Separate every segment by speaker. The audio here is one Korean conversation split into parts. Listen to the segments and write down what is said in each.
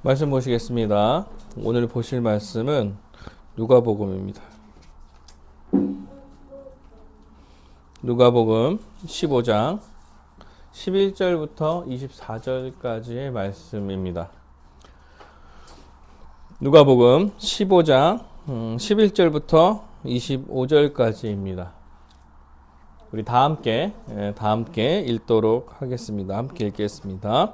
Speaker 1: 말씀 보시겠습니다. 오늘 보실 말씀은 누가복음입니다. 누가복음 15장 11절부터 24절까지의 말씀입니다. 누가복음 15장 11절부터 25절까지입니다. 우리 다 함께 읽도록 하겠습니다. 함께 읽겠습니다.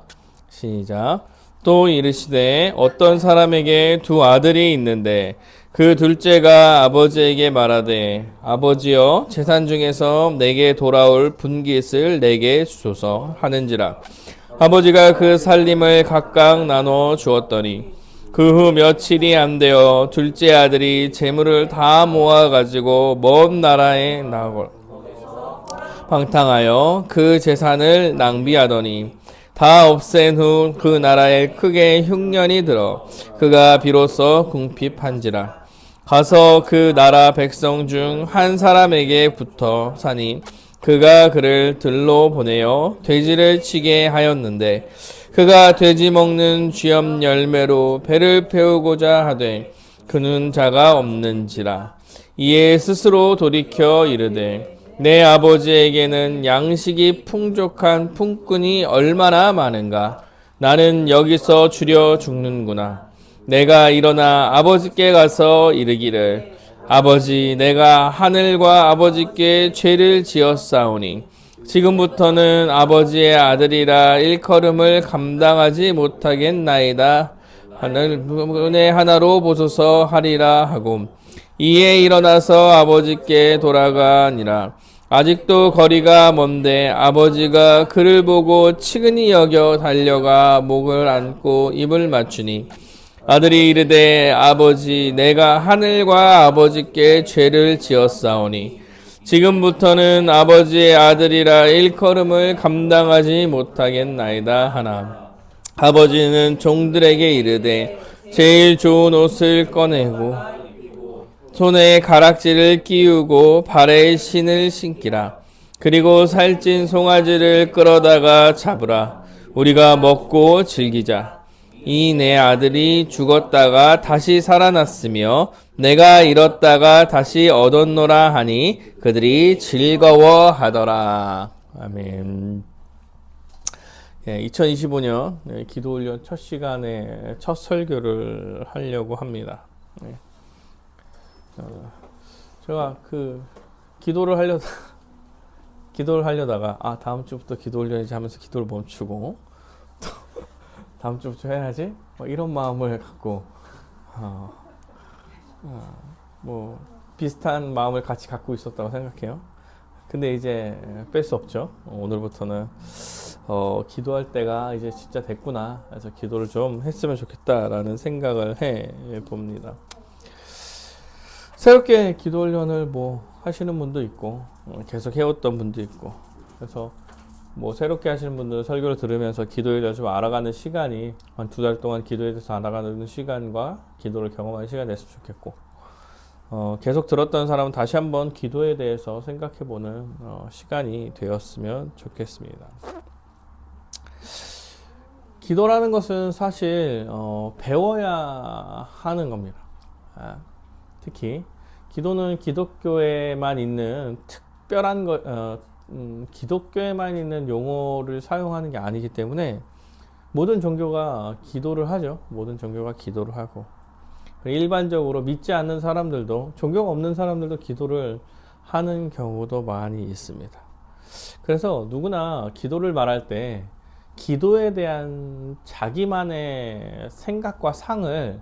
Speaker 1: 시작. 또 이르시되 어떤 사람에게 두 아들이 있는데 그 둘째가 아버지에게 말하되 아버지여 재산 중에서 내게 돌아올 분깃을 내게 주소서 하는지라. 아버지가 그 살림을 각각 나눠 주었더니 그 후 며칠이 안 되어 둘째 아들이 재물을 다 모아 가지고 먼 나라에 나가 방탕하여 그 재산을 낭비하더니 다 없앤 후 그 나라에 크게 흉년이 들어 그가 비로소 궁핍한지라. 가서 그 나라 백성 중 한 사람에게 붙어 사니 그가 그를 들로 보내어 돼지를 치게 하였는데 그가 돼지 먹는 쥐염 열매로 배를 태우고자 하되 그는 자가 없는지라. 이에 스스로 돌이켜 이르되 내 아버지에게는 양식이 풍족한 품꾼이 얼마나 많은가. 나는 여기서 주려 죽는구나. 내가 일어나 아버지께 가서 이르기를 아버지 내가 하늘과 아버지께 죄를 지었사오니 지금부터는 아버지의 아들이라 일컬음을 감당하지 못하겠나이다. 하늘 은혜 하나로 보소서 하리라 하고 이에 일어나서 아버지께 돌아가니라. 아직도 거리가 먼데 아버지가 그를 보고 치근히 여겨 달려가 목을 안고 입을 맞추니 아들이 이르되 아버지 내가 하늘과 아버지께 죄를 지었사오니 지금부터는 아버지의 아들이라 일컬음을 감당하지 못하겠나이다 하나. 아버지는 종들에게 이르되 제일 좋은 옷을 꺼내고 손에 가락지를 끼우고 발에 신을 신기라. 그리고 살찐 송아지를 끌어다가 잡으라. 우리가 먹고 즐기자. 이 내 아들이 죽었다가 다시 살아났으며 내가 잃었다가 다시 얻었노라 하니 그들이 즐거워하더라. 아멘. 2025년 기도훈련 첫 시간에 첫 설교를 하려고 합니다. 제가 기도를 하려다가 다음 주부터 기도 훈련이지 하면서 기도를 멈추고 또 다음 주부터 해야지 이런 마음을 갖고 뭐 비슷한 마음을 같이 갖고 있었다고 생각해요. 근데 이제 뺄 수 없죠. 오늘부터는 기도할 때가 이제 진짜 됐구나. 그래서 기도를 좀 했으면 좋겠다라는 생각을 해 봅니다. 새롭게 기도 훈련을 하시는 분도 있고 계속 해왔던 분도 있고, 그래서 새롭게 하시는 분들은 설교를 들으면서 기도에 대해서 좀 알아가는 시간이 한 2달 동안 기도에 대해서 알아가는 시간과 기도를 경험하는 시간이 됐으면 좋겠고, 계속 들었던 사람은 다시 한번 기도에 대해서 생각해보는 시간이 되었으면 좋겠습니다. 기도라는 것은 사실 배워야 하는 겁니다. 특히 기도는 기독교에만 있는 특별한 기독교에만 있는 용어를 사용하는 게 아니기 때문에 모든 종교가 기도를 하죠. 모든 종교가 기도를 하고, 일반적으로 믿지 않는 사람들도, 종교가 없는 사람들도 기도를 하는 경우도 많이 있습니다. 그래서 누구나 기도를 말할 때 기도에 대한 자기만의 생각과 상을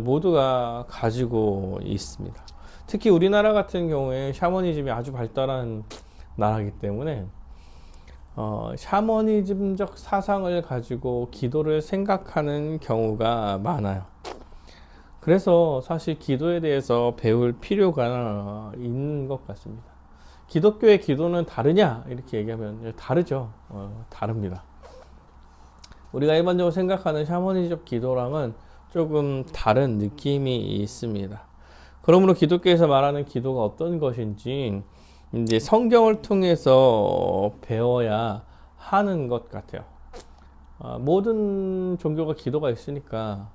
Speaker 1: 모두가 가지고 있습니다. 특히 우리나라 같은 경우에 샤머니즘이 아주 발달한 나라이기 때문에 샤머니즘적 사상을 가지고 기도를 생각하는 경우가 많아요. 그래서 사실 기도에 대해서 배울 필요가 있는 것 같습니다. 기독교의 기도는 다르냐 이렇게 얘기하면 다르죠. 다릅니다. 우리가 일반적으로 생각하는 샤머니즘적 기도랑은 조금 다른 느낌이 있습니다. 그러므로 기독교에서 말하는 기도가 어떤 것인지 이제 성경을 통해서 배워야 하는 것 같아요. 모든 종교가 기도가 있으니까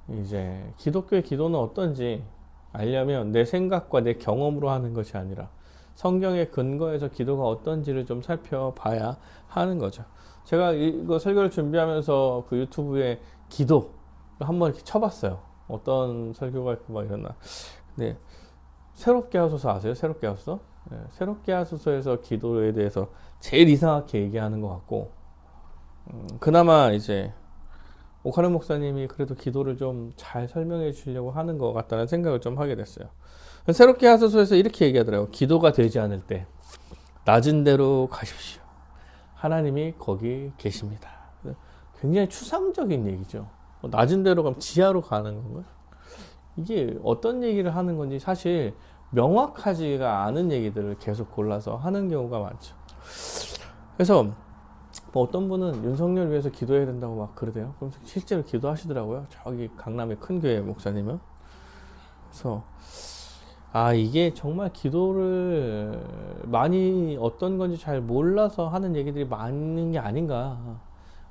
Speaker 1: 이제 기독교의 기도는 어떤지 알려면 내 생각과 내 경험으로 하는 것이 아니라 성경의 근거에서 기도가 어떤지를 좀 살펴봐야 하는 거죠. 제가 이거 설교를 준비하면서 그 유튜브에 기도 한번 이렇게 쳐봤어요. 어떤 설교가 있고 막 이러나. 근데 새롭게 하소서 아세요? 새롭게 하소서? 네, 새롭게 하소서에서 기도에 대해서 제일 이상하게 얘기하는 것 같고, 그나마 이제 오카는 목사님이 그래도 기도를 좀 잘 설명해 주려고 하는 것 같다는 생각을 좀 하게 됐어요. 새롭게 하소서에서 이렇게 얘기하더라고요. 기도가 되지 않을 때 낮은 데로 가십시오. 하나님이 거기 계십니다. 굉장히 추상적인 얘기죠. 낮은 데로 가면 지하로 가는 건가요? 이게 어떤 얘기를 하는 건지 사실 명확하지가 않은 얘기들을 계속 골라서 하는 경우가 많죠. 그래서 뭐 어떤 분은 윤석열 위해서 기도해야 된다고 막 그러대요. 그럼 실제로 기도하시더라고요. 저기 강남의 큰 교회 목사님은. 그래서 이게 정말 기도를 많이 어떤 건지 잘 몰라서 하는 얘기들이 많은 게 아닌가.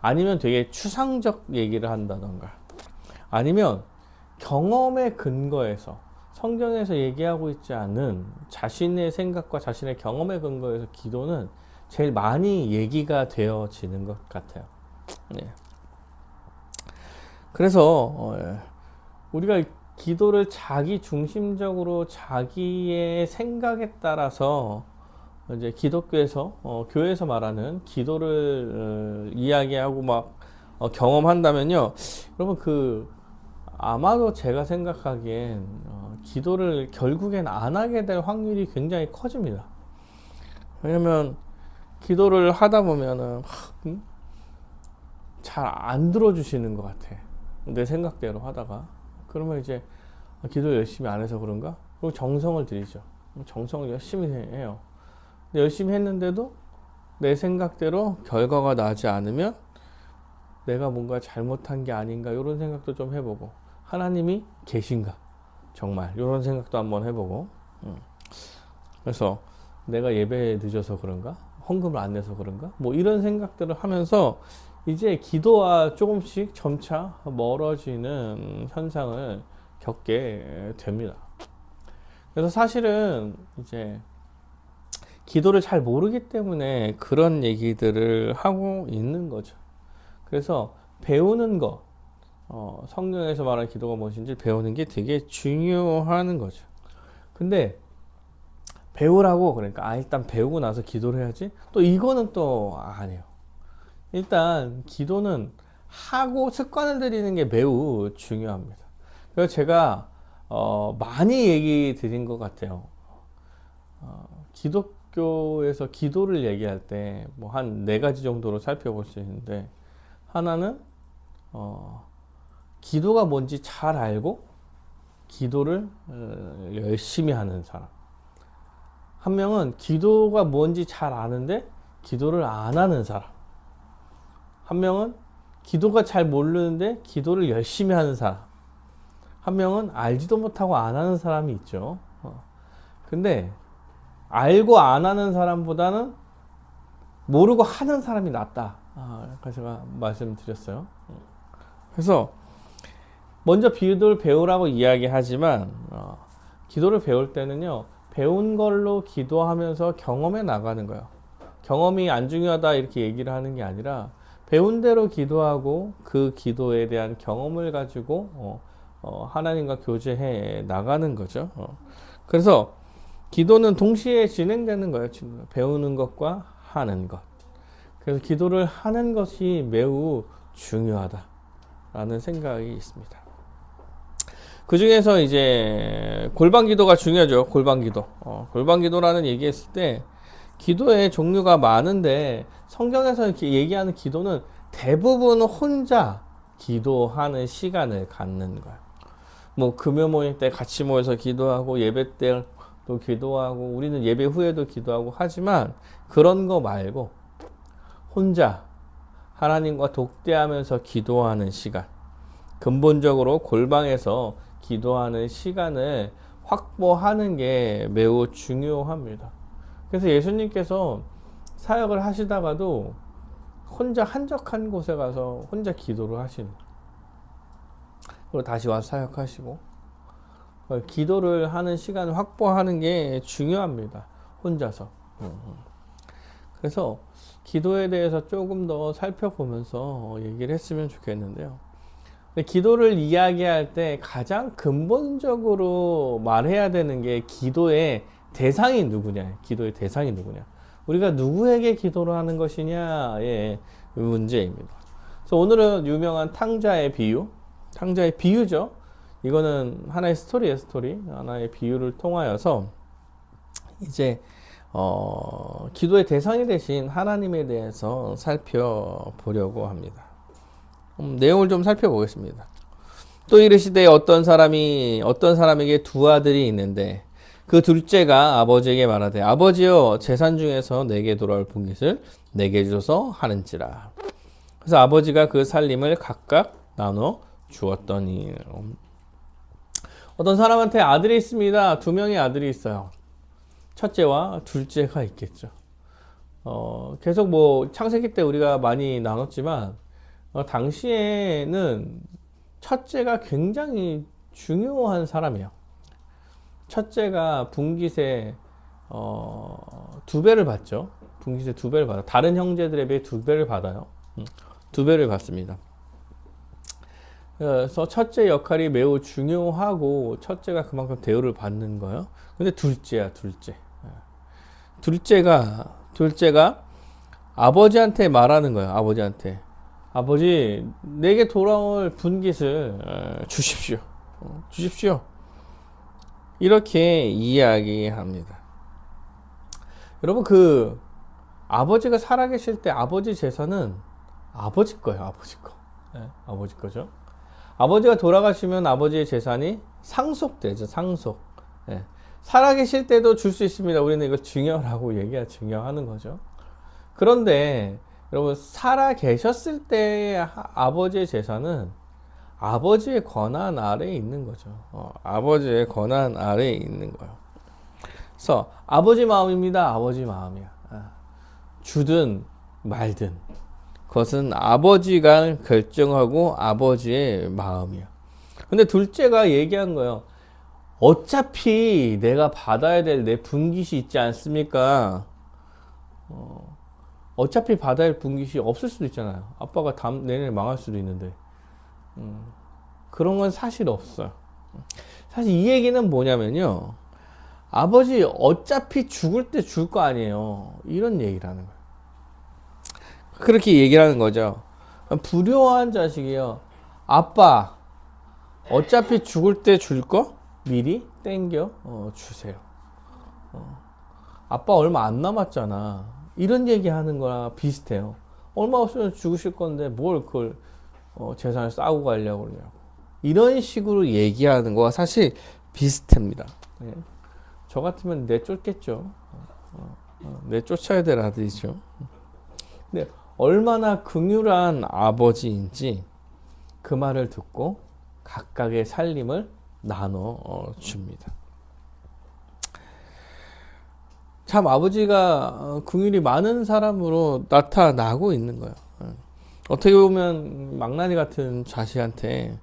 Speaker 1: 아니면 되게 추상적 얘기를 한다던가. 아니면 경험의 근거에서 성경에서 얘기하고 있지 않은 자신의 생각과 자신의 경험의 근거에서 기도는 제일 많이 얘기가 되어지는 것 같아요. 네. 그래서 우리가 기도를 자기 중심적으로 자기의 생각에 따라서 이제 기독교에서 교회에서 말하는 기도를 이야기하고 막 경험한다면요, 여러분 아마도 제가 생각하기엔 기도를 결국엔 안 하게 될 확률이 굉장히 커집니다. 왜냐면 기도를 하다 보면은 잘 안 들어주시는 것 같아. 내 생각대로 하다가. 그러면 이제 기도를 열심히 안 해서 그런가? 그리고 정성을 들이죠. 정성을 열심히 해요. 근데 열심히 했는데도 내 생각대로 결과가 나지 않으면 내가 뭔가 잘못한 게 아닌가 이런 생각도 좀 해보고, 하나님이 계신가 정말 이런 생각도 한번 해보고, 그래서 내가 예배에 늦어서 그런가? 헌금을 안 내서 그런가? 뭐 이런 생각들을 하면서 이제 기도와 조금씩 점차 멀어지는 현상을 겪게 됩니다. 그래서 사실은 이제 기도를 잘 모르기 때문에 그런 얘기들을 하고 있는 거죠. 그래서 배우는 거, 성경에서 말하는 기도가 무엇인지 배우는 게 되게 중요한 거죠. 근데 배우라고 그러니까 일단 배우고 나서 기도를 해야지, 또 이거는 또 아니에요. 일단 기도는 하고 습관을 들이는 게 매우 중요합니다. 그래서 제가 많이 얘기 드린 것 같아요. 기독교에서 기도를 얘기할 때 뭐 한 4가지 정도로 살펴볼 수 있는데, 하나는 기도가 뭔지 잘 알고 기도를 열심히 하는 사람. 한 명은 기도가 뭔지 잘 아는데 기도를 안 하는 사람. 한 명은 기도가 잘 모르는데 기도를 열심히 하는 사람. 한 명은 알지도 못하고 안 하는 사람이 있죠. 근데 알고 안 하는 사람보다는 모르고 하는 사람이 낫다. 아까 제가 말씀드렸어요. 그래서 먼저 기도를 배우라고 이야기하지만 기도를 배울 때는요, 배운 걸로 기도하면서 경험해 나가는 거예요. 경험이 안 중요하다 이렇게 얘기를 하는 게 아니라 배운 대로 기도하고 그 기도에 대한 경험을 가지고 하나님과 교제해 나가는 거죠. 그래서 기도는 동시에 진행되는 거예요. 배우는 것과 하는 것. 그래서 기도를 하는 것이 매우 중요하다라는 생각이 있습니다. 그 중에서 이제 골방 기도가 중요하죠. 골방 기도. 골방 기도라는 얘기했을 때 기도의 종류가 많은데 성경에서 이렇게 얘기하는 기도는 대부분 혼자 기도하는 시간을 갖는 거예요. 뭐 금요 모임 때 같이 모여서 기도하고 예배 때도 기도하고 우리는 예배 후에도 기도하고 하지만 그런 거 말고 혼자 하나님과 독대하면서 기도하는 시간, 근본적으로 골방에서 기도하는 시간을 확보하는 게 매우 중요합니다. 그래서 예수님께서 사역을 하시다가도 혼자 한적한 곳에 가서 혼자 기도를 하시는, 그리고 다시 와서 사역하시고, 기도를 하는 시간을 확보하는 게 중요합니다. 혼자서. 그래서 기도에 대해서 조금 더 살펴보면서 얘기를 했으면 좋겠는데요. 근데 기도를 이야기할 때 가장 근본적으로 말해야 되는 게 기도의 대상이 누구냐, 기도의 대상이 누구냐, 우리가 누구에게 기도를 하는 것이냐의 문제입니다. 그래서 오늘은 유명한 탕자의 비유죠. 이거는 하나의 스토리예요, 스토리. 하나의 비유를 통하여서 이제 기도의 대상이 되신 하나님에 대해서 살펴보려고 합니다. 내용을 좀 살펴보겠습니다. 또 이르시되 어떤 사람에게 두 아들이 있는데 그 둘째가 아버지에게 말하되 아버지여 재산 중에서 내게 돌아올 분깃을 내게 주소서 하는지라. 그래서 아버지가 그 살림을 각각 나눠 주었더니. 어떤 사람한테 아들이 있습니다. 두 명의 아들이 있어요. 첫째와 둘째가 있겠죠. 계속 뭐 창세기 때 우리가 많이 나눴지만 당시에는 첫째가 굉장히 중요한 사람이에요. 첫째가 분깃에 2배를 받죠. 분깃에 2배를 받아. 다른 형제들에 비해 2배를 받아요. 2배를 받습니다. 그래서 첫째 역할이 매우 중요하고 첫째가 그만큼 대우를 받는 거예요. 근데 둘째야, 둘째. 둘째가 아버지한테 말하는 거예요. 아버지한테. 아버지, 내게 돌아올 분깃을 주십시오. 주십시오. 이렇게 이야기합니다. 여러분, 그 아버지가 살아계실 때 아버지 재산은 아버지 거예요. 아버지 거. 네, 아버지 거죠. 아버지가 돌아가시면 아버지의 재산이 상속되죠. 상속. 네. 살아계실 때도 줄 수 있습니다. 우리는 이거 증여라고 증여하는 거죠. 그런데 여러분, 살아계셨을 때의 아버지의 재산은 아버지의 권한 아래에 있는 거죠. 아버지의 권한 아래에 있는 거예요. 그래서 아버지 마음입니다. 아버지 마음이야. 주든 말든 그것은 아버지가 결정하고 아버지의 마음이야. 근데 둘째가 얘기한 거예요. 어차피 내가 받아야 될 내 분깃이 있지 않습니까? 어차피 받아야 할 분깃이 없을 수도 있잖아요. 아빠가 내년에 망할 수도 있는데. 그런 건 사실 없어요. 사실 이 얘기는 뭐냐면요. 아버지 어차피 죽을 때 줄 거 아니에요. 이런 얘기를 하는 거예요. 그렇게 얘기를 하는 거죠. 불효한 자식이요. 아빠 어차피 죽을 때 줄 거 미리 땡겨 주세요. 아빠 얼마 안 남았잖아. 이런 얘기 하는 거랑 비슷해요. 얼마 없으면 죽으실 건데 뭘 그걸 재산을 싸고 가려고 그러냐고. 이런 식으로 얘기하는 거와 사실 비슷합니다. 네. 저 같으면 내쫓겠죠. 내쫓아야 될 아들이죠. 근데 얼마나 긍휼한 아버지인지 그 말을 듣고 각각의 살림을 나눠 줍니다. 참 아버지가 긍휼이 많은 사람으로 나타나고 있는 거예요. 어떻게 보면 망나니 같은 자식한테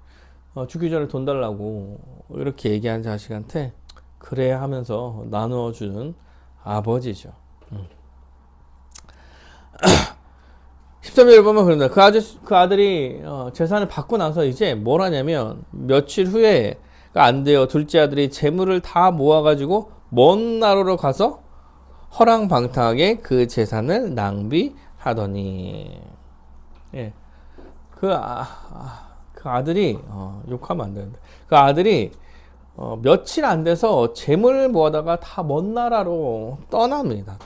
Speaker 1: 죽기 전에 돈 달라고 이렇게 얘기한 자식한테 그래 하면서 나누어주는 아버지죠. 13절 보면 그런다. 그 아들이 재산을 받고 나서 이제 뭘 하냐면 며칠 후에가 안 돼요. 둘째 아들이 재물을 다 모아가지고 먼 나라로 가서 허랑방탕하게 그 재산을 낭비하더니. 예. 그 아들이 욕하면 안 되는데 그 아들이 며칠 안 돼서 재물을 모아다가 다 먼 나라로 떠납니다.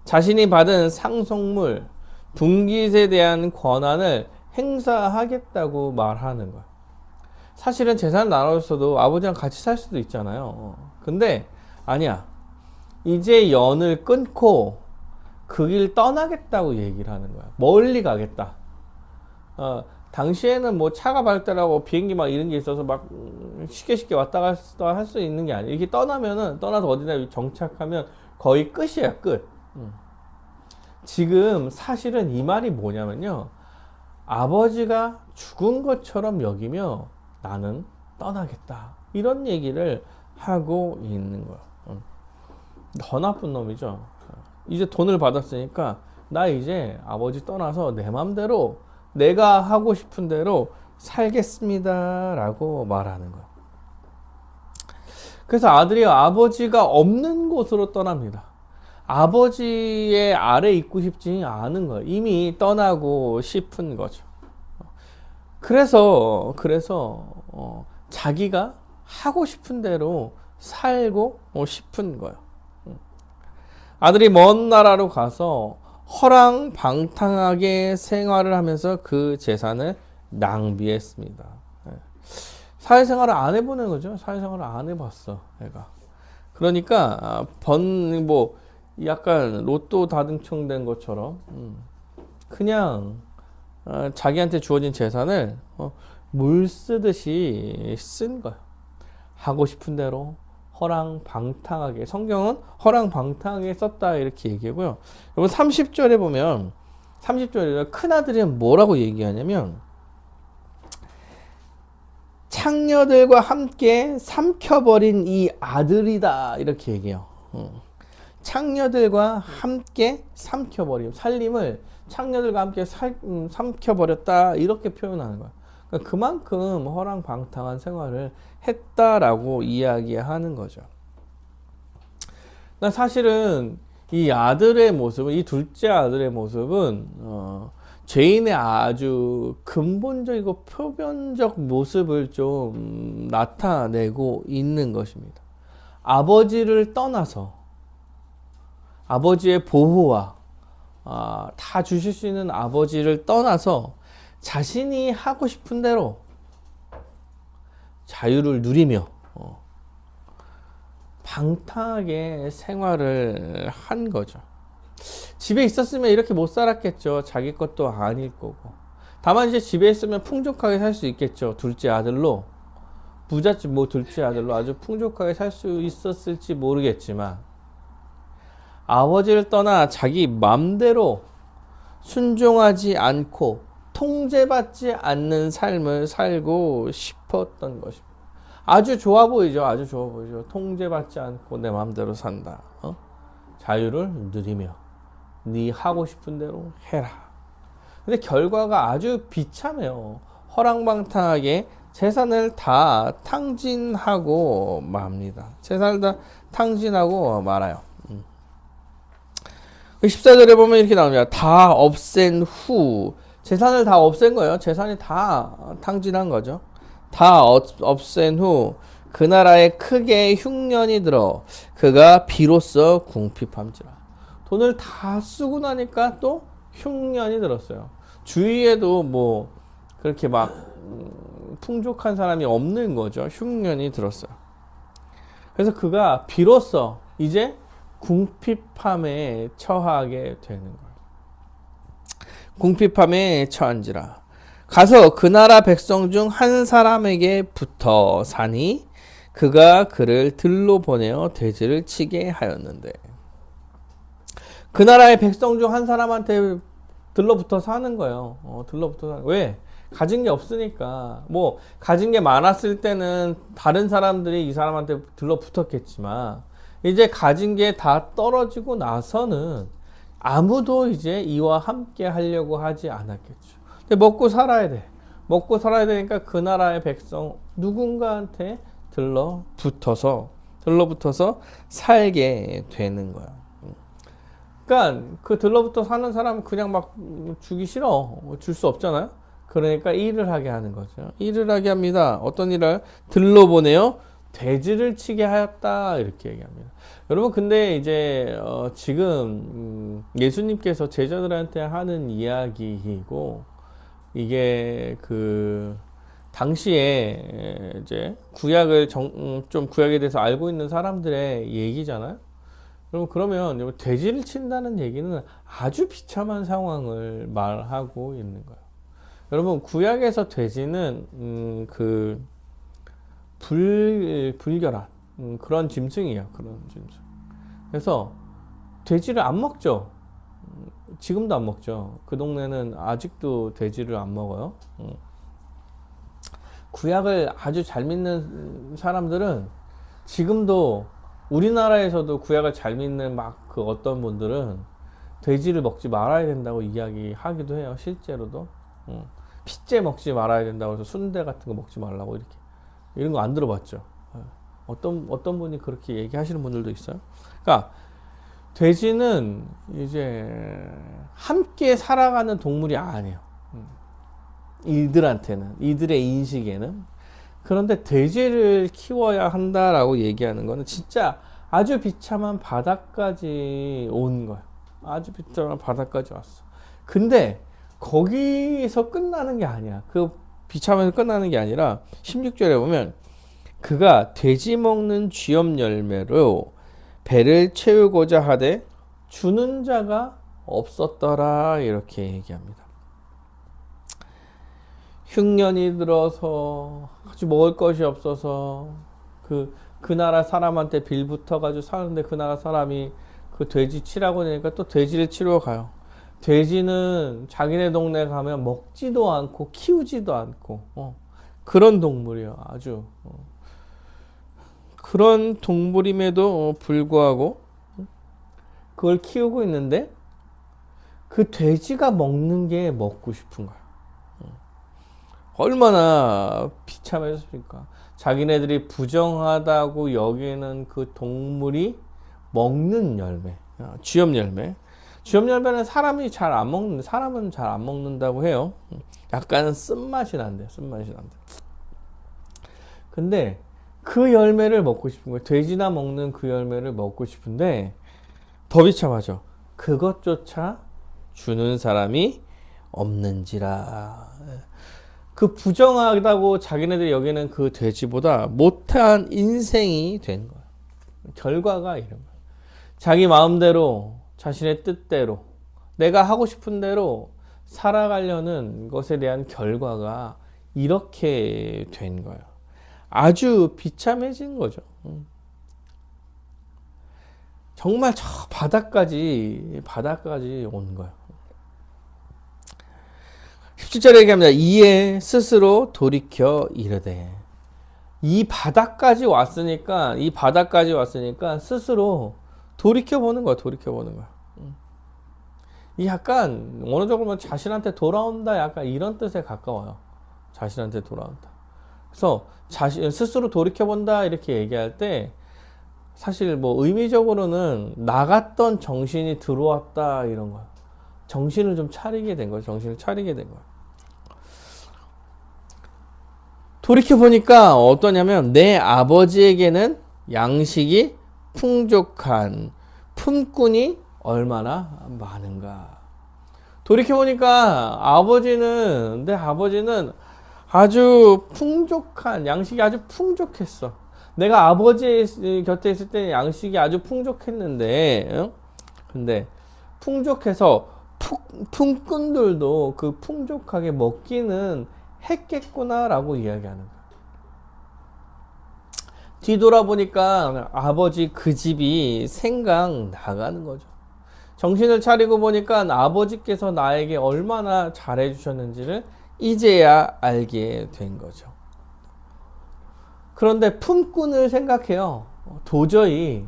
Speaker 1: 자신이 받은 상속물 분깃에 대한 권한을 행사하겠다고 말하는 거야. 사실은 재산을 나눴어도 아버지랑 같이 살 수도 있잖아요. 근데 아니야. 이제 연을 끊고 그 길 떠나겠다고 얘기를 하는 거야. 멀리 가겠다. 당시에는 뭐 차가 발달하고 비행기 막 이런 게 있어서 막 쉽게 왔다 갔다 할 수 있는 게 아니에요. 이렇게 떠나서 어디나 정착하면 거의 끝이야, 끝. 지금 사실은 이 말이 뭐냐면요. 아버지가 죽은 것처럼 여기며 나는 떠나겠다. 이런 얘기를 하고 있는 거야. 더 나쁜 놈이죠. 이제 돈을 받았으니까 나 이제 아버지 떠나서 내 맘대로 내가 하고 싶은 대로 살겠습니다. 라고 말하는 거야. 그래서 아들이 아버지가 없는 곳으로 떠납니다. 아버지의 아래 있고 싶지 않은 거예요. 이미 떠나고 싶은 거죠. 그래서 자기가 하고 싶은 대로 살고 싶은 거예요. 아들이 먼 나라로 가서 허랑방탕하게 생활을 하면서 그 재산을 낭비했습니다. 사회생활을 안 해보는 거죠. 사회생활을 안 해봤어, 애가. 그러니까 약간 로또 다당첨된 것처럼 그냥 자기한테 주어진 재산을 물 쓰듯이 쓴 거야. 하고 싶은 대로 허랑방탕하게. 성경은 허랑방탕하게 썼다 이렇게 얘기하고요. 여러분 30절에 보면 30절에 큰아들이 뭐라고 얘기하냐면 창녀들과 함께 삼켜버린 이 아들이다 이렇게 얘기해요. 창녀들과 함께 삼켜버림. 살림을 창녀들과 함께 삼켜버렸다 이렇게 표현하는 거야. 그러니까 그만큼 허랑방탕한 생활을 했다라고 이야기하는 거죠. 사실은 이 아들의 모습은, 이 둘째 아들의 모습은 죄인의 아주 근본적이고 표면적 모습을 좀 나타내고 있는 것입니다. 아버지를 떠나서 아버지의 보호와 다 주실 수 있는 아버지를 떠나서 자신이 하고 싶은 대로 자유를 누리며 방탕하게 생활을 한 거죠. 집에 있었으면 이렇게 못 살았겠죠. 자기 것도 아닐 거고. 다만 이제 집에 있으면 풍족하게 살 수 있겠죠. 둘째 아들로, 부잣집 둘째 아들로 아주 풍족하게 살 수 있었을지 모르겠지만 아버지를 떠나 자기 맘대로 순종하지 않고 통제받지 않는 삶을 살고 싶었던 것입니다. 아주 좋아 보이죠. 아주 좋아 보이죠. 통제받지 않고 내 맘대로 산다. 자유를 누리며 네 하고 싶은 대로 해라. 근데 결과가 아주 비참해요. 허랑방탕하게 재산을 다 탕진하고 맙니다. 재산을 다 탕진하고 말아요. 14절에 보면 이렇게 나옵니다. 다 없앤 후, 재산을 다 없앤 거예요. 재산이 다 탕진한 거죠. 다 없앤 후 그 나라에 크게 흉년이 들어 그가 비로소 궁핍함지라. 돈을 다 쓰고 나니까 또 흉년이 들었어요. 주위에도 그렇게 막 풍족한 사람이 없는 거죠. 흉년이 들었어요. 그래서 그가 비로소 이제 궁핍함에 처하게 되는 거예요. 궁핍함에 처한지라. 가서 그 나라 백성 중 한 사람에게 붙어 사니 그가 그를 들로 보내어 돼지를 치게 하였는데, 그 나라의 백성 중 한 사람한테 들러붙어 사는 거예요. 들러붙어 사는. 왜? 가진 게 없으니까. 가진 게 많았을 때는 다른 사람들이 이 사람한테 들러붙었겠지만 이제 가진 게 다 떨어지고 나서는 아무도 이제 이와 함께 하려고 하지 않았겠죠. 근데 먹고 살아야 돼. 먹고 살아야 되니까 그 나라의 백성 누군가한테 들러붙어서 살게 되는 거야. 그러니까 그 들러붙어 사는 사람은 그냥 막 주기 싫어. 줄 수 없잖아요. 그러니까 일을 하게 하는 거죠. 일을 하게 합니다. 어떤 일을? 들러보내요. 돼지를 치게 하였다 이렇게 얘기합니다. 여러분 근데 이제 지금 예수님께서 제자들한테 하는 이야기이고 이게 그 당시에 이제 구약을 좀 구약에 대해서 알고 있는 사람들의 얘기잖아요. 그러면 돼지를 친다는 얘기는 아주 비참한 상황을 말하고 있는 거예요. 여러분 구약에서 돼지는 그 불결한 그런 짐승이에요. 그런 짐승. 그래서 돼지를 안 먹죠. 지금도 안 먹죠. 그 동네는 아직도 돼지를 안 먹어요. 구약을 아주 잘 믿는 사람들은 지금도 우리나라에서도 구약을 잘 믿는 막 그 어떤 분들은 돼지를 먹지 말아야 된다고 이야기하기도 해요. 실제로도. 핏째 먹지 말아야 된다고 해서 순대 같은 거 먹지 말라고 이렇게. 이런 거 안 들어봤죠. 어떤 분이 그렇게 얘기하시는 분들도 있어요. 그러니까 돼지는 이제 함께 살아가는 동물이 아니에요. 이들한테는, 이들의 인식에는. 그런데 돼지를 키워야 한다라고 얘기하는 거는 진짜 아주 비참한 바닥까지 온 거예요. 아주 비참한 바닥까지 왔어. 근데 거기서 끝나는 게 아니야. 그 비참해서 끝나는 게 아니라 16절에 보면 그가 돼지 먹는 쥐염 열매로 배를 채우고자 하되 주는 자가 없었더라 이렇게 얘기합니다. 흉년이 들어서 아주 먹을 것이 없어서 그 나라 사람한테 빌붙어 가지고 사는데 그 나라 사람이 그 돼지 치라고 하니까 또 돼지를 치러 가요. 돼지는 자기네 동네 가면 먹지도 않고 키우지도 않고 그런 동물이에요. 아주 그런 동물임에도 불구하고 그걸 키우고 있는데 그 돼지가 먹는 게 먹고 싶은 거야. 얼마나 비참했습니까? 자기네들이 부정하다고 여기는 그 동물이 먹는 열매, 쥐염 열매. 쥐염 열매는 사람은 잘 안 먹는다고 해요. 약간 쓴맛이 난대, 쓴맛이 난대. 근데 그 열매를 먹고 싶은 거예요. 돼지나 먹는 그 열매를 먹고 싶은데 더 비참하죠. 그것조차 주는 사람이 없는지라. 그 부정하다고 자기네들이 여기는 그 돼지보다 못한 인생이 된 거예요. 결과가 이런 거예요. 자기 마음대로, 자신의 뜻대로, 내가 하고 싶은 대로 살아가려는 것에 대한 결과가 이렇게 된 거예요. 아주 비참해진 거죠. 정말 저 바닥까지 온 거예요. 17절에 얘기합니다. 이에 스스로 돌이켜 이르되. 이 바닥까지 왔으니까 스스로 돌이켜보는 거야. 이 약간 어느 정도 보면 자신한테 돌아온다 약간 이런 뜻에 가까워요. 자신한테 돌아온다. 그래서 스스로 돌이켜본다 이렇게 얘기할 때 사실 뭐 의미적으로는 나갔던 정신이 들어왔다 이런 거야. 정신을 좀 차리게 된 거야. 돌이켜보니까 어떠냐면 내 아버지에게는 양식이 풍족한 품꾼이 얼마나 많은가. 돌이켜보니까 내 아버지는 아주 풍족한 양식이 아주 풍족했어. 내가 아버지 곁에 있을 때 양식이 아주 풍족했는데 근데 풍족해서 품꾼들도 그 풍족하게 먹기는 했겠구나라고 이야기하는 거야. 뒤돌아보니까 아버지 그 집이 생각나가는 거죠. 정신을 차리고 보니까 아버지께서 나에게 얼마나 잘해주셨는지를 이제야 알게 된 거죠. 그런데 품꾼을 생각해요. 도저히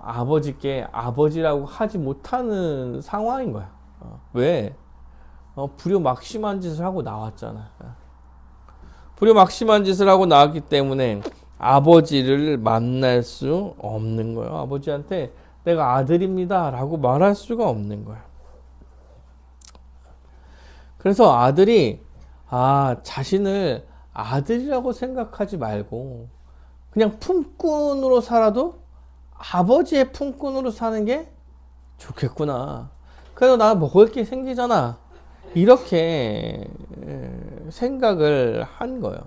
Speaker 1: 아버지께 아버지라고 하지 못하는 상황인 거야. 왜? 불효막심한 짓을 하고 나왔잖아. 불효막심한 짓을 하고 나왔기 때문에 아버지를 만날 수 없는 거예요. 아버지한테 내가 아들입니다 라고 말할 수가 없는 거야. 그래서 아들이 자신을 아들이라고 생각하지 말고 그냥 품꾼으로 살아도 아버지의 품꾼으로 사는 게 좋겠구나. 그래도 나 먹을 게 생기잖아. 이렇게 생각을 한 거예요.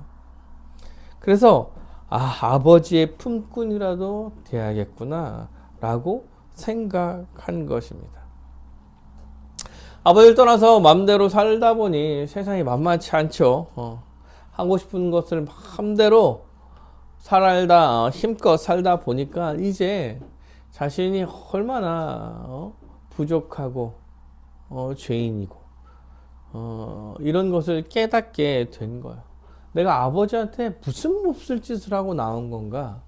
Speaker 1: 그래서 아버지의 품꾼이라도 돼야겠구나 라고 생각한 것입니다. 아버지를 떠나서 마음대로 살다 보니 세상이 만만치 않죠. 하고 싶은 것을 마음대로 힘껏 살다 보니까 이제 자신이 얼마나 부족하고 죄인이고 이런 것을 깨닫게 된 거예요. 내가 아버지한테 무슨 몹쓸 짓을 하고 나온 건가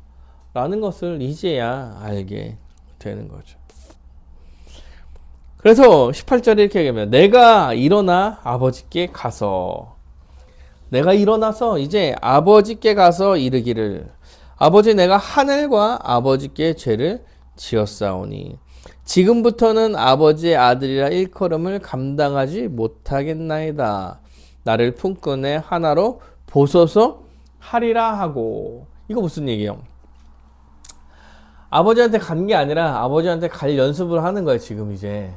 Speaker 1: 라는 것을 이제야 알게 되는 거죠. 그래서 18절에 이렇게 얘기합니다. 내가 일어나 아버지께 가서, 내가 일어나서 이제 아버지께 가서 이르기를, 아버지, 내가 하늘과 아버지께 죄를 지었사오니 지금부터는 아버지의 아들이라 일컬음을 감당하지 못하겠나이다. 나를 품꾼의 하나로 보소서 하리라 하고. 이거 무슨 얘기예요? 아버지한테 간 게 아니라 아버지한테 갈 연습을 하는 거예요. 지금 이제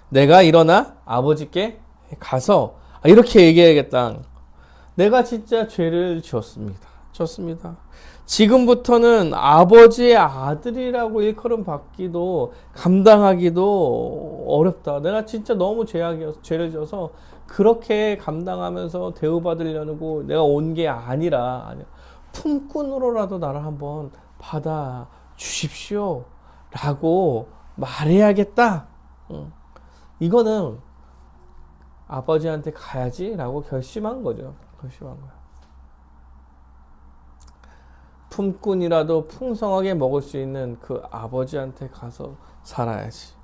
Speaker 1: 내가 일어나 아버지께 가서 이렇게 얘기해야겠다. 내가 진짜 죄를 지었습니다. 지금부터는 아버지의 아들이라고 일컬음 받기도 감당하기도 어렵다. 내가 진짜 너무 죄를 지어서 그렇게 감당하면서 대우받으려고 내가 온 게 아니라 품꾼으로라도 나를 한번 받아 주십시오 라고 말해야겠다. 이거는 아버지한테 가야지 라고 결심한 거죠. 결심한 거야. 품꾼이라도 풍성하게 먹을 수 있는 그 아버지한테 가서 살아야지.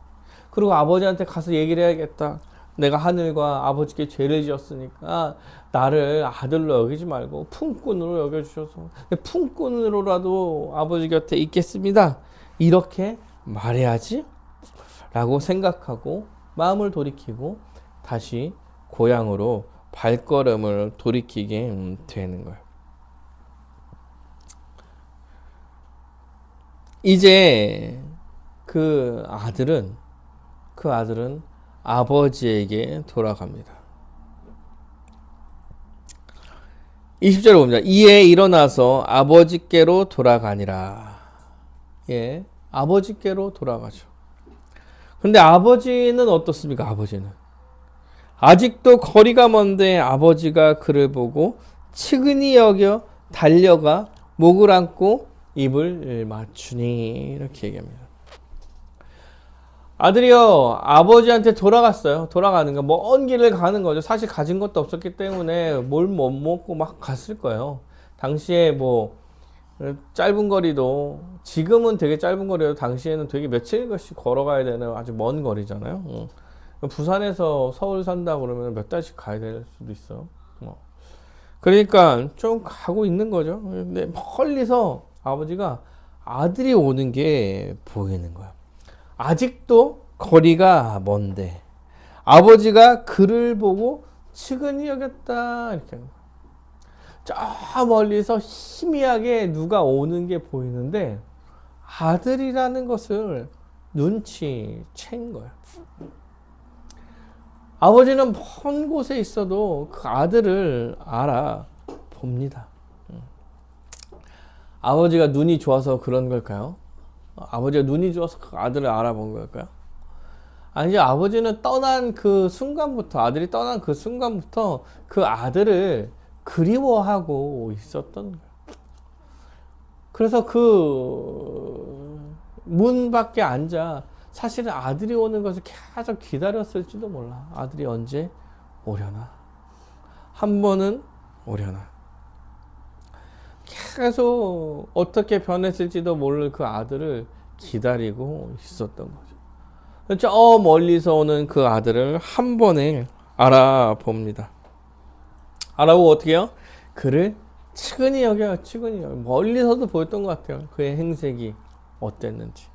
Speaker 1: 그리고 아버지한테 가서 얘기를 해야겠다. 내가 하늘과 아버지께 죄를 지었으니까 나를 아들로 여기지 말고 품꾼으로 여겨주셔서 품꾼으로라도 아버지 곁에 있겠습니다. 이렇게 말해야지 라고 생각하고 마음을 돌이키고 다시 고향으로 발걸음을 돌이키게 되는 거예요. 이제 그 아들은 아버지에게 돌아갑니다. 20절을 봅니다. 이에 일어나서 아버지께로 돌아가니라. 예, 아버지께로 돌아가죠. 근데 아버지는 어떻습니까? 아버지는 아직도 거리가 먼데 아버지가 그를 보고 측은히 여겨 달려가 목을 안고 입을 맞추니, 이렇게 얘기합니다. 아들이요, 아버지한테 돌아갔어요. 돌아가는 거, 먼 길을 가는 거죠. 사실 가진 것도 없었기 때문에 뭘 못 먹고 막 갔을 거예요. 당시에 뭐 짧은 거리도, 지금은 되게 짧은 거리도 당시에는 되게 며칠씩 걸어가야 되는 아주 먼 거리잖아요. 부산에서 서울 산다 그러면 몇 달씩 가야 될 수도 있어. 그러니까 좀 가고 있는 거죠. 근데 멀리서 아버지가 아들이 오는 게 보이는 거야. 아직도 거리가 먼데 아버지가 그를 보고 측은히 여겼다, 이렇게 하는 거야. 저 멀리서 희미하게 누가 오는 게 보이는데 아들이라는 것을 눈치챈 거야. 아버지는 먼 곳에 있어도 그 아들을 알아봅니다. 아버지가 눈이 좋아서 그런 걸까요? 아버지가 눈이 좋아서 그 아들을 알아본 걸까요? 아니죠. 아버지는 떠난 그 순간부터, 아들이 떠난 그 순간부터 그 아들을 그리워하고 있었던 거예요. 그래서 그 문 밖에 앉아 사실은 아들이 오는 것을 계속 기다렸을지도 몰라. 아들이 언제 오려나? 한 번은 오려나? 계속 어떻게 변했을지도 모를 그 아들을 기다리고 있었던 거죠. 저 멀리서 오는 그 아들을 한 번에 알아봅니다. 알아보고 어떻게 해요? 그를 측은히 여겨요. 측은히 여겨. 멀리서도 보였던 것 같아요. 그의 행색이 어땠는지.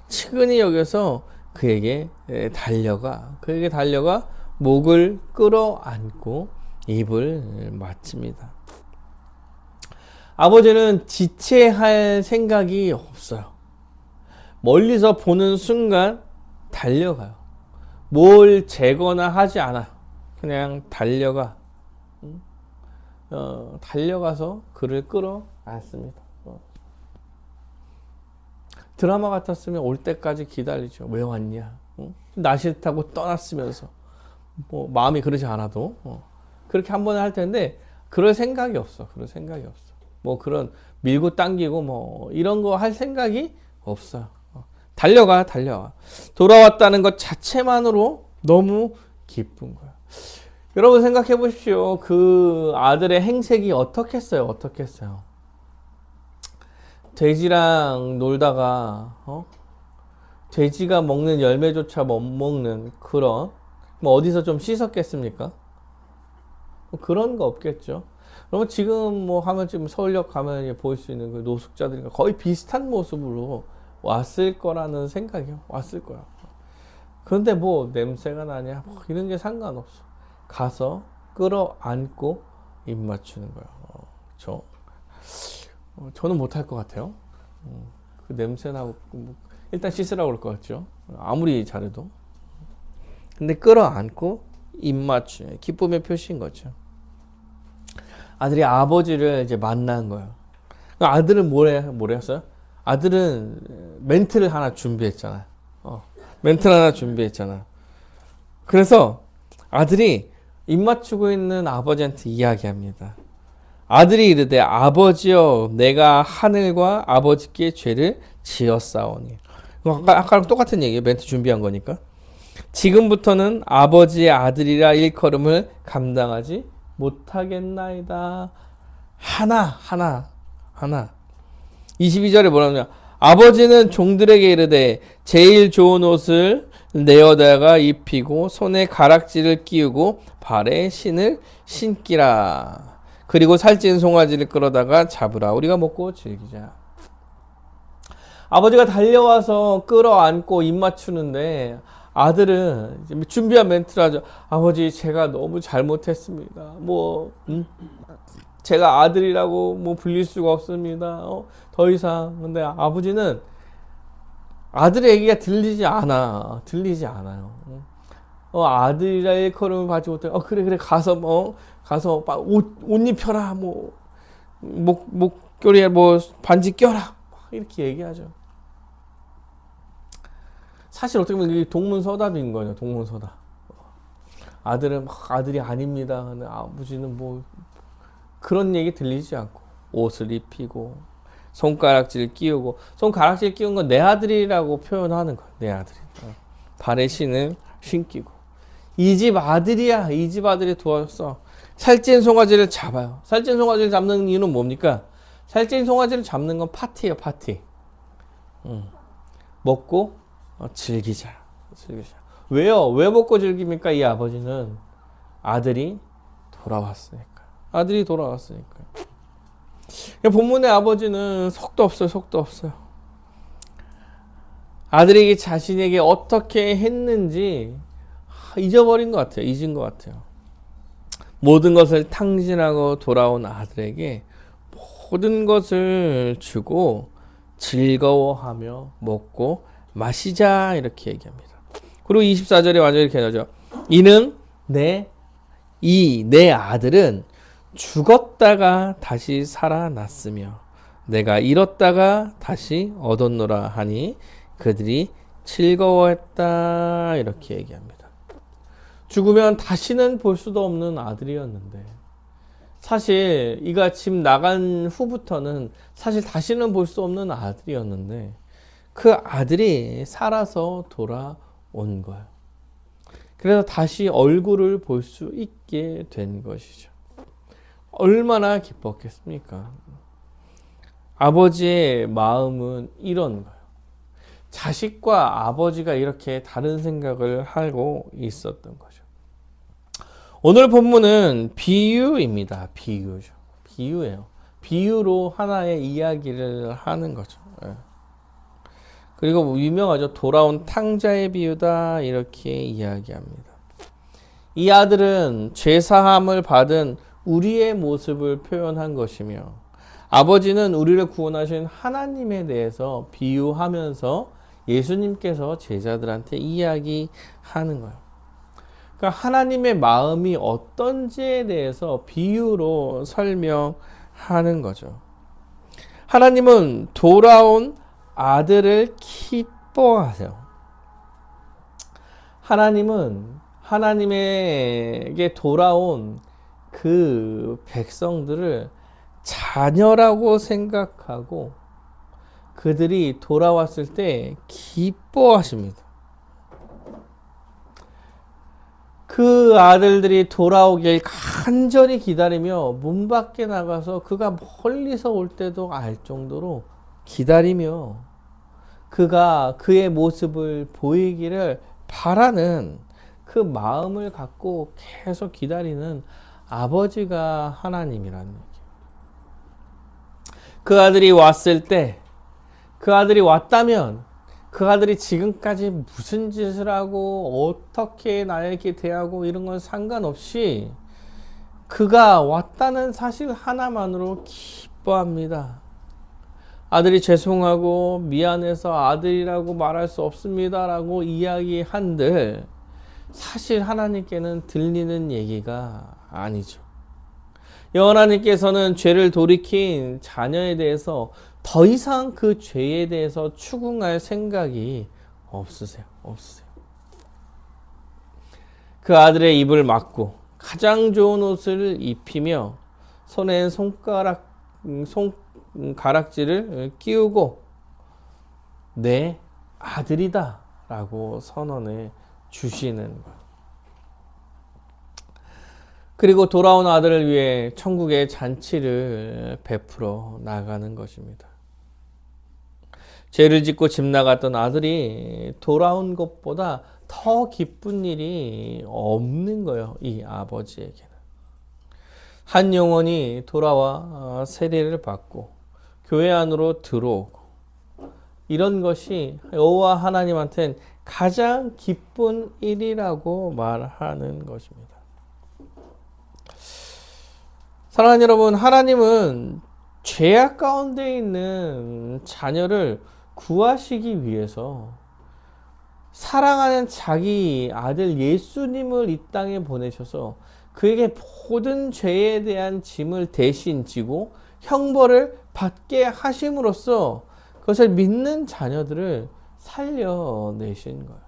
Speaker 1: 측은히 여겨서 그에게 달려가 목을 끌어안고 입을 맞춥니다. 아버지는 지체할 생각이 없어요. 멀리서 보는 순간 달려가요. 뭘 재거나 하지 않아. 그냥 달려가. 달려가서 그를 끌어안습니다. 드라마 같았으면 올 때까지 기다리죠. 왜 왔냐? 나 싫다고 떠났으면서. 뭐 마음이 그러지 않아도 그렇게 한 번에 할 텐데 그럴 생각이 없어. 뭐 그런 밀고 당기고 뭐 이런 거 할 생각이 없어요. 달려가. 돌아왔다는 것 자체만으로 너무 기쁜 거야. 여러분 생각해 보십시오. 그 아들의 행색이 어떻겠어요? 어떻겠어요? 돼지랑 놀다가 돼지가 먹는 열매조차 못 먹는 그런 뭐 어디서 좀 씻었겠습니까? 뭐 그런 거 없겠죠. 그러면 지금 뭐 하면 지금 서울역 가면 볼 수 있는 그 노숙자들과 거의 비슷한 모습으로 왔을 거라는 생각이요. 왔을 거야. 그런데 뭐 냄새가 나냐 뭐 이런 게 상관없어. 가서 끌어안고 입 맞추는 거야. 저는 못할 것 같아요. 그 냄새 나고 일단 씻으라고 그럴 것 같죠. 아무리 잘해도. 근데 끌어안고 입 맞추는 기쁨의 표시인 거죠. 아들이 아버지를 이제 만난 거예요. 아들은 뭐랬어요? 아들은 멘트를 하나 준비했잖아요. 멘트를 하나 준비했잖아. 그래서 아들이 입 맞추고 있는 아버지한테 이야기합니다. 아들이 이르되 아버지여 내가 하늘과 아버지께 죄를 지었사오니. 아까랑 똑같은 얘기예요. 멘트 준비한 거니까. 지금부터는 아버지의 아들이라 일컬음을 감당하지 못하겠나이다. 하나. 22절에 뭐라냐? 아버지는 종들에게 이르되 제일 좋은 옷을 내어다가 입히고 손에 가락지를 끼우고 발에 신을 신기라. 그리고 살찐 송아지를 끌어다가 잡으라. 우리가 먹고 즐기자. 아버지가 달려와서 끌어안고 입 맞추는데 아들은 준비한 멘트를 하죠. 아버지 제가 너무 잘못했습니다. 제가 아들이라고 뭐 불릴 수가 없습니다. 더 이상. 근데 아버지는 아들의 얘기가 들리지 않아요. 아들이라 일컬음을 받지 못해. 그래 가서 가서 옷 입혀라. 목걸이에 반지 껴라. 이렇게 얘기하죠. 사실 어떻게 보면 이게 동문서답인 거예요. 동문서답. 아들은 아들이 아닙니다. 근데 아버지는 그런 얘기 들리지 않고 옷을 입히고 손가락질 끼우고, 손가락질 끼운 건 내 아들이라고 표현하는 거야. 내 아들이. 발에 신을 신기고. 이 집 아들이야. 이 집 아들이 도와줬어. 살찐 송아지를 잡아요. 살찐 송아지를 잡는 이유는 뭡니까? 살찐 송아지를 잡는 건 파티예요. 파티. 먹고 즐기자. 왜요? 왜 먹고 즐깁니까? 이 아버지는 아들이 돌아왔으니까. 본문의 아버지는 속도 없어요. 아들에게 자신에게 어떻게 했는지 잊은 것 같아요. 모든 것을 탕진하고 돌아온 아들에게 모든 것을 주고 즐거워하며 먹고 마시자 이렇게 얘기합니다. 그리고 24절에 완전히 이렇게 나오죠. 이는 내 아들은 죽었다가 다시 살아났으며 내가 잃었다가 다시 얻었노라 하니 그들이 즐거워했다 이렇게 얘기합니다. 죽으면 다시는 볼 수도 없는 아들이었는데 사실 이가 집 나간 후부터는 사실 다시는 볼 수 없는 아들이었는데 그 아들이 살아서 돌아온 거예요. 그래서 다시 얼굴을 볼 수 있게 된 것이죠. 얼마나 기뻤겠습니까? 아버지의 마음은 이런 거예요. 자식과 아버지가 이렇게 다른 생각을 하고 있었던 거죠. 오늘 본문은 비유입니다. 비유예요. 비유로 하나의 이야기를 하는 거죠. 그리고 유명하죠. 돌아온 탕자의 비유다 이렇게 이야기합니다. 이 아들은 죄사함을 받은 우리의 모습을 표현한 것이며 아버지는 우리를 구원하신 하나님에 대해서 비유하면서 예수님께서 제자들한테 이야기하는 거예요. 그러니까 하나님의 마음이 어떤지에 대해서 비유로 설명하는 거죠. 하나님은 돌아온 아들을 기뻐하세요. 하나님은 하나님에게 돌아온 그 백성들을 자녀라고 생각하고 그들이 돌아왔을 때 기뻐하십니다. 그 아들들이 돌아오길 간절히 기다리며 문 밖에 나가서 그가 멀리서 올 때도 알 정도로 기다리며 그가 그의 모습을 보이기를 바라는 그 마음을 갖고 계속 기다리는 아버지가 하나님이라는 얘기예요. 그 아들이 왔을 때, 그 아들이 왔다면 그 아들이 지금까지 무슨 짓을 하고 어떻게 나에게 대하고 이런 건 상관없이 그가 왔다는 사실 하나만으로 기뻐합니다. 아들이 죄송하고 미안해서 아들이라고 말할 수 없습니다 라고 이야기한들 사실 하나님께는 들리는 얘기가 아니죠. 하나님께서는 죄를 돌이킨 자녀에 대해서 더 이상 그 죄에 대해서 추궁할 생각이 없으세요. 그 아들의 입을 막고 가장 좋은 옷을 입히며 손에 손가락질을 끼우고 내 아들이다 라고 선언해 주시는 거예요. 그리고 돌아온 아들을 위해 천국의 잔치를 베풀어 나가는 것입니다. 죄를 짓고 집 나갔던 아들이 돌아온 것보다 더 기쁜 일이 없는 거예요. 이 아버지에게는. 한 영혼이 돌아와 세례를 받고 교회 안으로 들어오고 이런 것이 여호와 하나님한테는 가장 기쁜 일이라고 말하는 것입니다. 사랑하는 여러분, 하나님은 죄악 가운데 있는 자녀를 구하시기 위해서 사랑하는 자기 아들 예수님을 이 땅에 보내셔서 그에게 모든 죄에 대한 짐을 대신 지고 형벌을 받게 하심으로써 그것을 믿는 자녀들을 살려내신 거예요.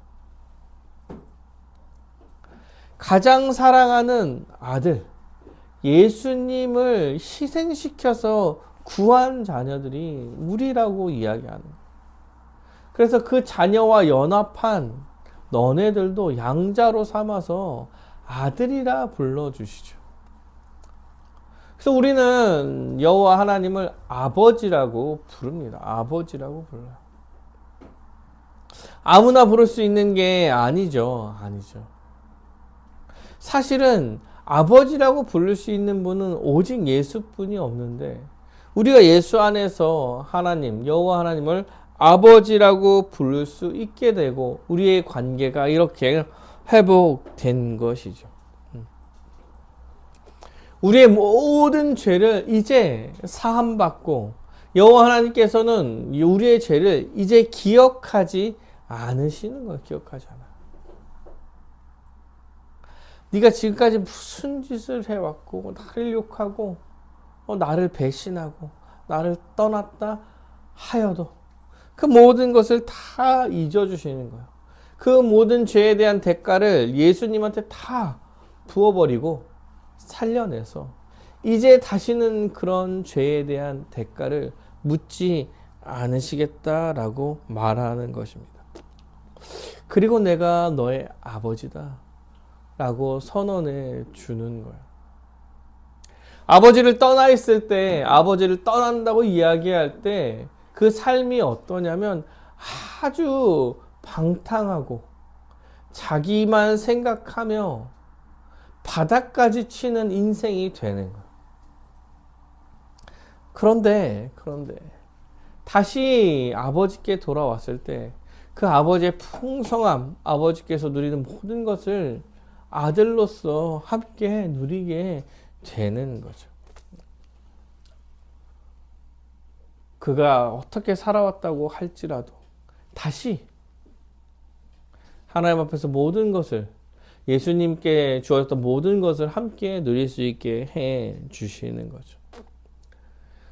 Speaker 1: 가장 사랑하는 아들 예수님을 희생시켜서 구한 자녀들이 우리라고 이야기하는 거예요. 그래서 그 자녀와 연합한 너네들도 양자로 삼아서 아들이라 불러주시죠. 그래서 우리는 여호와 하나님을 아버지라고 부릅니다. 아버지라고 불러요. 아무나 부를 수 있는 게 아니죠. 사실은 아버지라고 부를 수 있는 분은 오직 예수뿐이 없는데 우리가 예수 안에서 하나님, 여호와 하나님을 아버지라고 부를 수 있게 되고 우리의 관계가 이렇게 회복된 것이죠. 우리의 모든 죄를 이제 사함받고 여호와 하나님께서는 우리의 죄를 이제 기억하지 않으시는 거예요. 기억하지 않아요. 네가 지금까지 무슨 짓을 해왔고 나를 욕하고 나를 배신하고 나를 떠났다 하여도 그 모든 것을 다 잊어주시는 거예요. 그 모든 죄에 대한 대가를 예수님한테 다 부어버리고 살려내서 이제 다시는 그런 죄에 대한 대가를 묻지 않으시겠다라고 말하는 것입니다. 그리고 내가 너의 아버지다 라고 선언해 주는 거예요. 아버지를 떠나 있을 때, 아버지를 떠난다고 이야기할 때 그 삶이 어떠냐면 아주 방탕하고 자기만 생각하며 바닥까지 치는 인생이 되는 거예요. 그런데 다시 아버지께 돌아왔을 때 그 아버지의 풍성함, 아버지께서 누리는 모든 것을 아들로서 함께 누리게 되는 거죠. 그가 어떻게 살아왔다고 할지라도 다시 하나님 앞에서 모든 것을 예수님께 주었던 모든 것을 함께 누릴 수 있게 해 주시는 거죠.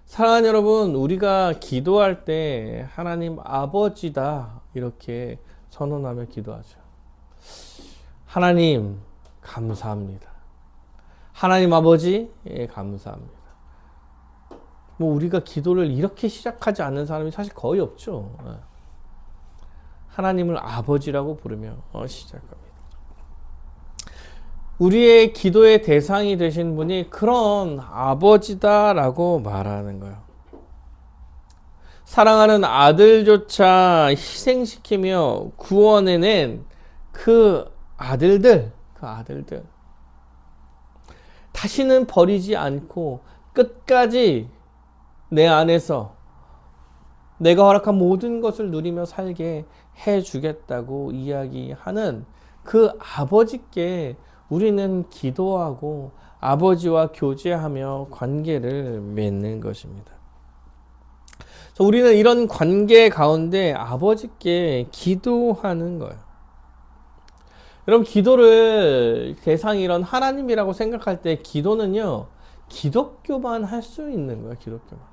Speaker 1: 사랑하는 여러분, 우리가 기도할 때 하나님 아버지다 이렇게 선언하며 기도하죠. 하나님 감사합니다. 하나님 아버지 감사합니다. 우리가 기도를 이렇게 시작하지 않는 사람이 사실 거의 없죠. 하나님을 아버지라고 부르며 시작합니다. 우리의 기도의 대상이 되신 분이 그런 아버지다라고 말하는 거예요. 사랑하는 아들조차 희생시키며 구원해낸 그 아들들, 다시는 버리지 않고 끝까지 내 안에서 내가 허락한 모든 것을 누리며 살게 해주겠다고 이야기하는 그 아버지께 우리는 기도하고 아버지와 교제하며 관계를 맺는 것입니다. 우리는 이런 관계 가운데 아버지께 기도하는 거예요. 여러분, 기도를 대상이 이런 하나님이라고 생각할 때 기도는요, 기독교만 할 수 있는 거예요. 기독교만.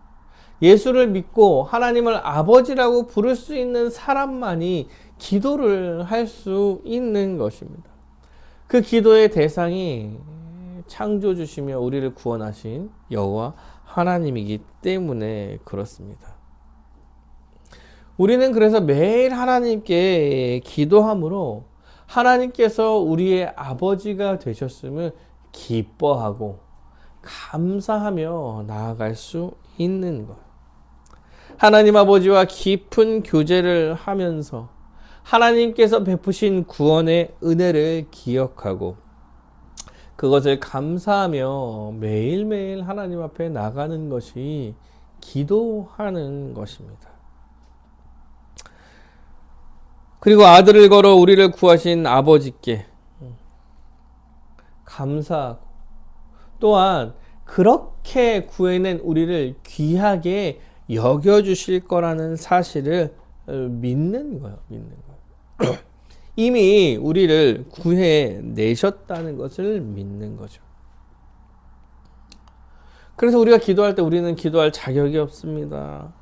Speaker 1: 예수를 믿고 하나님을 아버지라고 부를 수 있는 사람만이 기도를 할 수 있는 것입니다. 그 기도의 대상이 창조주시며 우리를 구원하신 여호와 하나님이기 때문에 그렇습니다. 우리는 그래서 매일 하나님께 기도함으로 하나님께서 우리의 아버지가 되셨음을 기뻐하고 감사하며 나아갈 수 있는 것. 하나님 아버지와 깊은 교제를 하면서 하나님께서 베푸신 구원의 은혜를 기억하고 그것을 감사하며 매일매일 하나님 앞에 나가는 것이 기도하는 것입니다. 그리고 아들을 걸어 우리를 구하신 아버지께 감사하고 또한 그렇게 구해낸 우리를 귀하게 여겨주실 거라는 사실을 믿는 거예요. 이미 우리를 구해내셨다는 것을 믿는 거죠. 그래서 우리가 기도할 때 우리는 기도할 자격이 없습니다.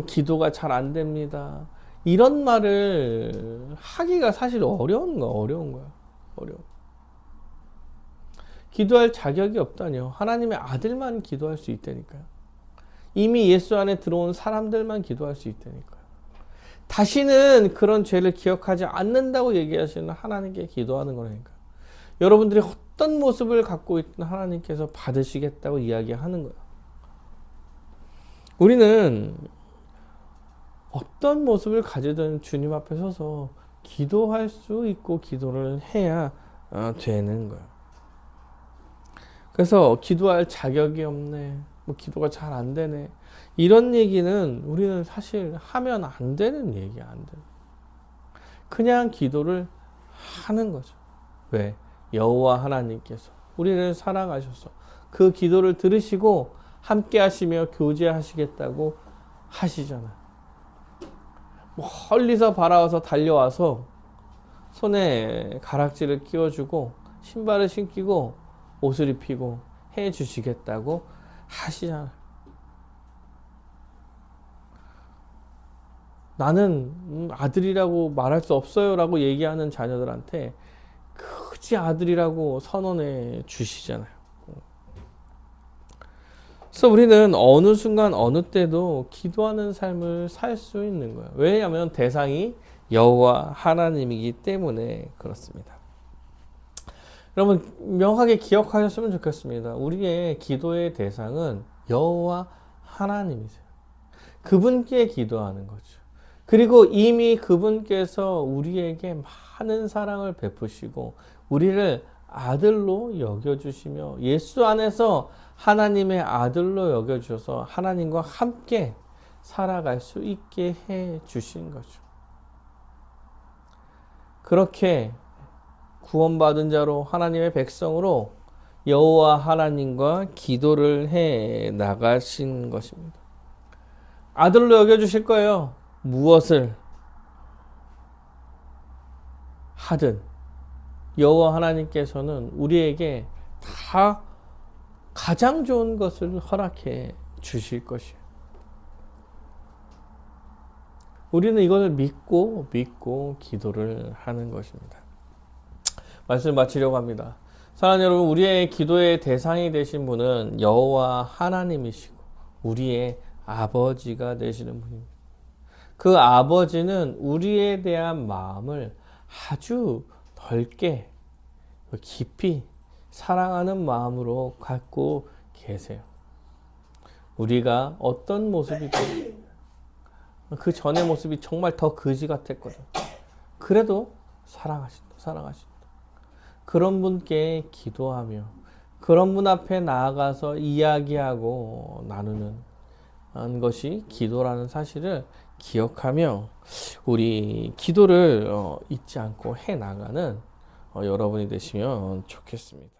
Speaker 1: 기도가 잘 안 됩니다. 이런 말을 하기가 사실 어려운 거야. 기도할 자격이 없다니요. 하나님의 아들만 기도할 수 있다니까요. 이미 예수 안에 들어온 사람들만 기도할 수 있다니까요. 다시는 그런 죄를 기억하지 않는다고 얘기하시는 하나님께 기도하는 거라니까요. 여러분들이 어떤 모습을 갖고 있든 하나님께서 받으시겠다고 이야기하는 거예요. 우리는 어떤 모습을 가지든 주님 앞에 서서 기도할 수 있고 기도를 해야 되는 거예요. 그래서 기도할 자격이 없네, 기도가 잘 안 되네, 이런 얘기는 우리는 사실 하면 안 되는 얘기야. 안 돼. 그냥 기도를 하는 거죠. 왜? 여호와 하나님께서 우리를 사랑하셔서 그 기도를 들으시고 함께 하시며 교제하시겠다고 하시잖아요. 멀리서 바라와서 달려와서 손에 가락지를 끼워주고 신발을 신기고 옷을 입히고 해주시겠다고 하시잖아요. 나는 아들이라고 말할 수 없어요 라고 얘기하는 자녀들한테 그지 아들이라고 선언해 주시잖아요. 그래서 우리는 어느 순간 어느 때도 기도하는 삶을 살 수 있는 거예요. 왜냐하면 대상이 여호와 하나님이기 때문에 그렇습니다. 여러분 명확하게 기억하셨으면 좋겠습니다. 우리의 기도의 대상은 여호와 하나님이세요. 그분께 기도하는 거죠. 그리고 이미 그분께서 우리에게 많은 사랑을 베푸시고 우리를 아들로 여겨주시며 예수 안에서 하나님의 아들로 여겨주셔서 하나님과 함께 살아갈 수 있게 해주신 거죠. 그렇게 구원받은 자로 하나님의 백성으로 여호와 하나님과 기도를 해 나가신 것입니다. 아들로 여겨주실 거예요. 무엇을 하든 여호와 하나님께서는 우리에게 다 가장 좋은 것을 허락해 주실 것이에요. 우리는 이것을 믿고 기도를 하는 것입니다. 말씀을 마치려고 합니다. 사랑하는 여러분, 우리의 기도의 대상이 되신 분은 여호와 하나님이시고 우리의 아버지가 되시는 분입니다. 그 아버지는 우리에 대한 마음을 아주 넓게 깊이 사랑하는 마음으로 갖고 계세요. 우리가 어떤 모습이든 그 전의 모습이 정말 더 거지 같았거든. 그래도 사랑하신다. 그런 분께 기도하며 그런 분 앞에 나아가서 이야기하고 나누는 것이 기도라는 사실을 기억하며 우리 기도를 잊지 않고 해 나가는 여러분이 되시면 좋겠습니다.